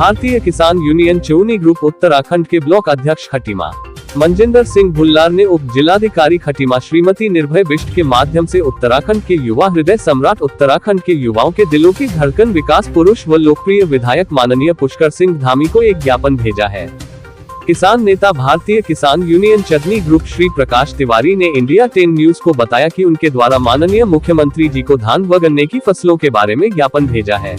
भारतीय किसान यूनियन चौनी ग्रुप उत्तराखंड के ब्लॉक अध्यक्ष खटीमा मनजिंदर सिंह भुल्लार ने उप जिलाधिकारी खटीमा श्रीमती निर्भय बिष्ट के माध्यम से उत्तराखंड के युवा हृदय सम्राट, उत्तराखंड के युवाओं के दिलों की धड़कन, विकास पुरुष व लोकप्रिय विधायक माननीय पुष्कर सिंह धामी को एक ज्ञापन भेजा है। किसान नेता भारतीय किसान यूनियन चौनी ग्रुप श्री प्रकाश तिवारी ने इंडिया 10 न्यूज को बताया कि उनके द्वारा माननीय मुख्यमंत्री जी को धान व गन्ने की फसलों के बारे में ज्ञापन भेजा है।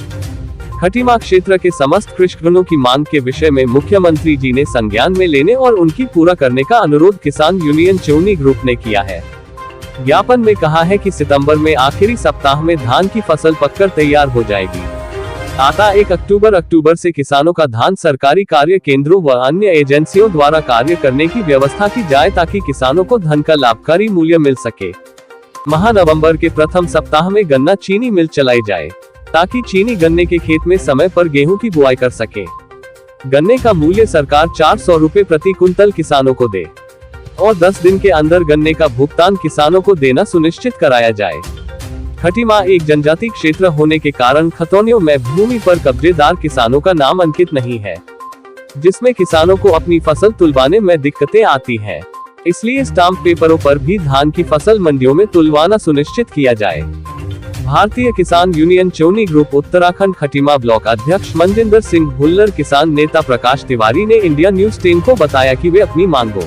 खटीमा क्षेत्र के समस्त कृषकों की मांग के विषय में मुख्यमंत्री जी ने संज्ञान में लेने और उनकी पूरा करने का अनुरोध किसान यूनियन चौनी ग्रुप ने किया है। ज्ञापन में कहा है कि सितंबर में आखिरी सप्ताह में धान की फसल पककर तैयार हो जाएगी। आता 1 अक्टूबर से किसानों का धान सरकारी कार्य केंद्रों व अन्य एजेंसियों द्वारा कार्य करने की व्यवस्था की जाए ताकि किसानों को धन का लाभकारी मूल्य मिल सके। नवंबर के प्रथम सप्ताह में गन्ना चीनी मिल चलाई जाए ताकि चीनी गन्ने के खेत में समय पर गेहूं की बुआई कर सके। गन्ने का मूल्य सरकार 400 रुपए प्रति कुंतल किसानों को दे और 10 दिन के अंदर गन्ने का भुगतान किसानों को देना सुनिश्चित कराया जाए। खटीमा एक जनजाति क्षेत्र होने के कारण खतौनियों में भूमि पर कब्जेदार किसानों का नाम अंकित नहीं है, जिसमें किसानों को अपनी फसल तुलवाने में दिक्कतें आती हैं। इसलिए स्टाम्प पेपरों पर भी धान की फसल मंडियों में तुलवाना सुनिश्चित किया जाए। भारतीय किसान यूनियन चौनी ग्रुप उत्तराखंड खटीमा ब्लॉक अध्यक्ष मनजिंदर सिंह भुल्लर, किसान नेता प्रकाश तिवारी ने इंडिया न्यूज 10 को बताया कि वे अपनी मांगों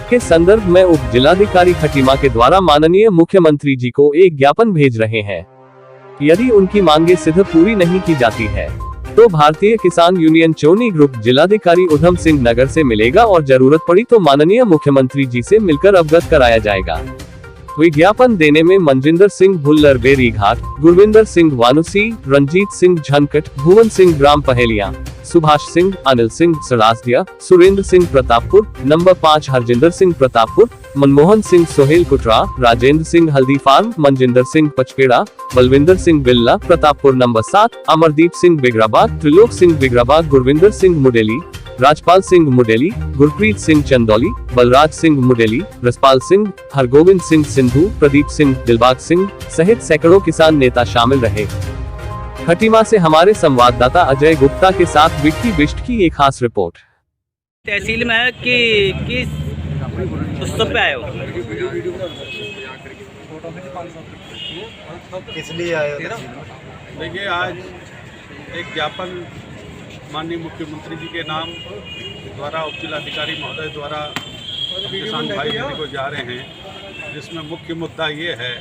के संदर्भ में उप जिलाधिकारी खटीमा के द्वारा माननीय मुख्यमंत्री जी को एक ज्ञापन भेज रहे हैं। यदि उनकी मांगे सिद्ध पूरी नहीं की जाती है तो भारतीय किसान यूनियन चौनी ग्रुप जिलाधिकारी उधम सिंह नगर से मिलेगा और जरूरत पड़ी तो माननीय मुख्यमंत्री जी से मिलकर अवगत कराया जाएगा। विज्ञापन देने में मनजिंदर सिंह भुल्लर बेरी घाट, गुरविंदर सिंह वानुसी, रंजीत सिंह झनकट, भुवन सिंह ग्राम पहेलिया, सुभाष सिंह, अनिल सिंह सरासदिया, सुरेंद्र सिंह प्रतापपुर, नंबर 5 हरजिंदर सिंह प्रतापपुर, मनमोहन सिंह सोहेल कुटरा, राजेंद्र सिंह हल्दी फार्म, मनजिंदर सिंह पचपेड़ा, बलविंदर सिंह बिल्ला प्रतापपुर नंबर 7, अमरदीप सिंह बिगराबाद, त्रिलोक सिंह बिगराबाद, गुरविंदर सिंह मुडेली, राजपाल सिंह मुडेली, गुरप्रीत सिंह चंदौली, बलराज सिंह मुडेली, रसपाल सिंह, हरगोविंद सिंह सिंधु, प्रदीप सिंह, दिलबाग सिंह सहित सैकड़ों किसान नेता शामिल रहे। खटीमा से हमारे संवाददाता अजय गुप्ता के साथ विक्की बिष्ट की एक खास रिपोर्ट। तहसील में है कि किस उत्सव पे आए हो? किस लिए आए हो? देखिए, आज एक ज्ञापन माननीय मुख्यमंत्री जी के नाम द्वारा उप जिलाधिकारी महोदय द्वारा किसान भाई देने को जा रहे हैं, जिसमें मुख्य मुद्दा ये है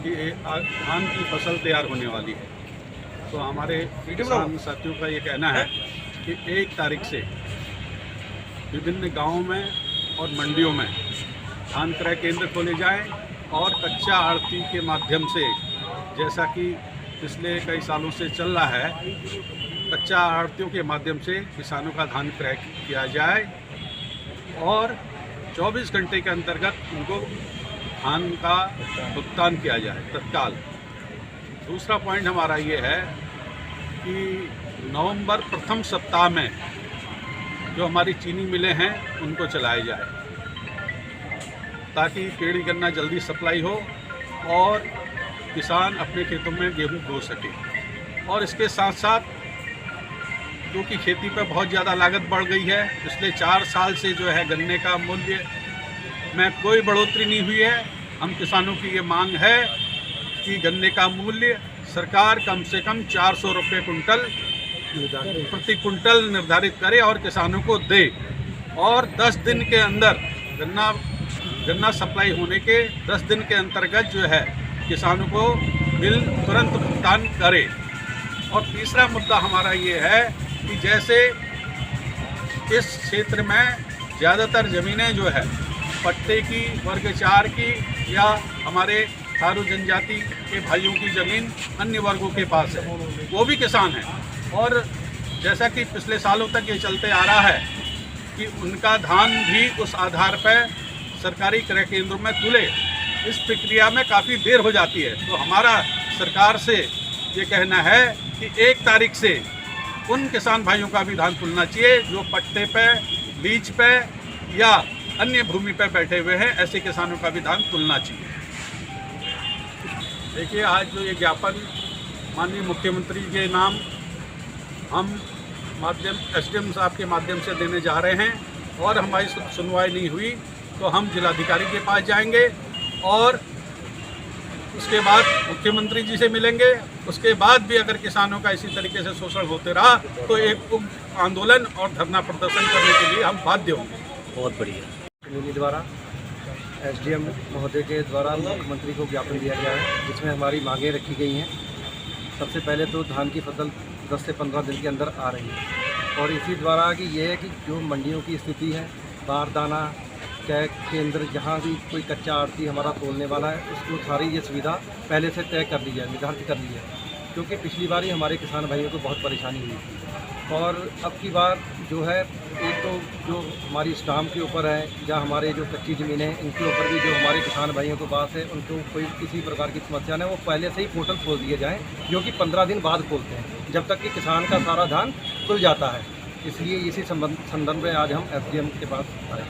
कि धान की फसल तैयार होने वाली है। तो हमारे किसान साथियों का ये कहना है कि 1 तारीख से विभिन्न गांवों में और मंडियों में धान क्रय केंद्र खोले जाएं और कच्चा आढ़ती के माध्यम से, जैसा कि पिछले कई सालों से चल रहा है, कच्चा आढ़तियों के माध्यम से किसानों का धान क्रय किया जाए और 24 घंटे के अंतर्गत उनको धान का भुगतान किया जाए तत्काल। दूसरा पॉइंट हमारा ये है कि नवंबर प्रथम सप्ताह में जो हमारी चीनी मिलें हैं उनको चलाया जाए ताकि पेड़ी गन्ना जल्दी सप्लाई हो और किसान अपने खेतों में गेहूं बो सके। और इसके साथ साथ क्योंकि खेती पर बहुत ज़्यादा लागत बढ़ गई है, पिछले 4 साल से जो है गन्ने का मूल्य में कोई बढ़ोतरी नहीं हुई है। हम किसानों की ये मांग है कि गन्ने का मूल्य सरकार कम से कम 400 रुपये कुंटल प्रति कुंटल निर्धारित करे और किसानों को दे और 10 दिन के अंदर गन्ना सप्लाई होने के 10 दिन के अंतर्गत जो है किसानों को बिल तुरंत भुगतान करे। और तीसरा मुद्दा हमारा ये है कि जैसे इस क्षेत्र में ज़्यादातर ज़मीनें जो है पट्टे की, वर्ग 4 की या हमारे थारू जनजाति के भाइयों की ज़मीन अन्य वर्गों के पास है, वो भी किसान हैं। और जैसा कि पिछले सालों तक ये चलते आ रहा है कि उनका धान भी उस आधार पर सरकारी क्रय केंद्रों में तुले, इस प्रक्रिया में काफ़ी देर हो जाती है। तो हमारा सरकार से ये कहना है कि 1 तारीख से उन किसान भाइयों का भी धान तुलना चाहिए जो पट्टे पे, लीज पे या अन्य भूमि पे बैठे हुए हैं, ऐसे किसानों का भी धान तुलना चाहिए। देखिए, आज जो ये ज्ञापन माननीय मुख्यमंत्री के नाम हम एसडीएम साहब के माध्यम से देने जा रहे हैं, और हमारी सुनवाई नहीं हुई तो हम जिलाधिकारी के पास जाएंगे और उसके बाद मुख्यमंत्री जी से मिलेंगे। उसके बाद भी अगर किसानों का इसी तरीके से शोषण होते रहा तो एक उग्र आंदोलन और धरना प्रदर्शन करने के लिए हम बाध्य होंगे। बहुत बढ़िया। प्रतिनिधि द्वारा एसडीएम महोदय के द्वारा मुख्यमंत्री को ज्ञापन दिया गया है, जिसमें हमारी मांगें रखी गई हैं। सबसे पहले तो धान की फसल 10 से 15 दिन के अंदर आ रही है, और इसी द्वारा कि ये है कि जो मंडियों की स्थिति है, बारदाना क्रय केंद्र जहाँ भी कोई कच्चा आड़ती हमारा तोलने वाला है, उसको सारी ये सुविधा पहले से तय कर ली है, निर्धारित कर ली है, क्योंकि पिछली बार ही हमारे किसान भाइयों को बहुत परेशानी हुई थी। और अब की बार जो है, एक तो जो हमारी स्टाम्प के ऊपर है या हमारे जो कच्ची ज़मीनें हैं, इनके ऊपर भी जो हमारे किसान भाइयों के पास है, उनको कोई किसी प्रकार की समस्या नहीं, वो पहले से ही पोर्टल खोल दिए जाएँ, जो कि 15 दिन बाद खोलते हैं, जब तक कि किसान का सारा धान खुल जाता है। इसलिए इसी संदर्भ में आज हम एसडीएम के पास आए।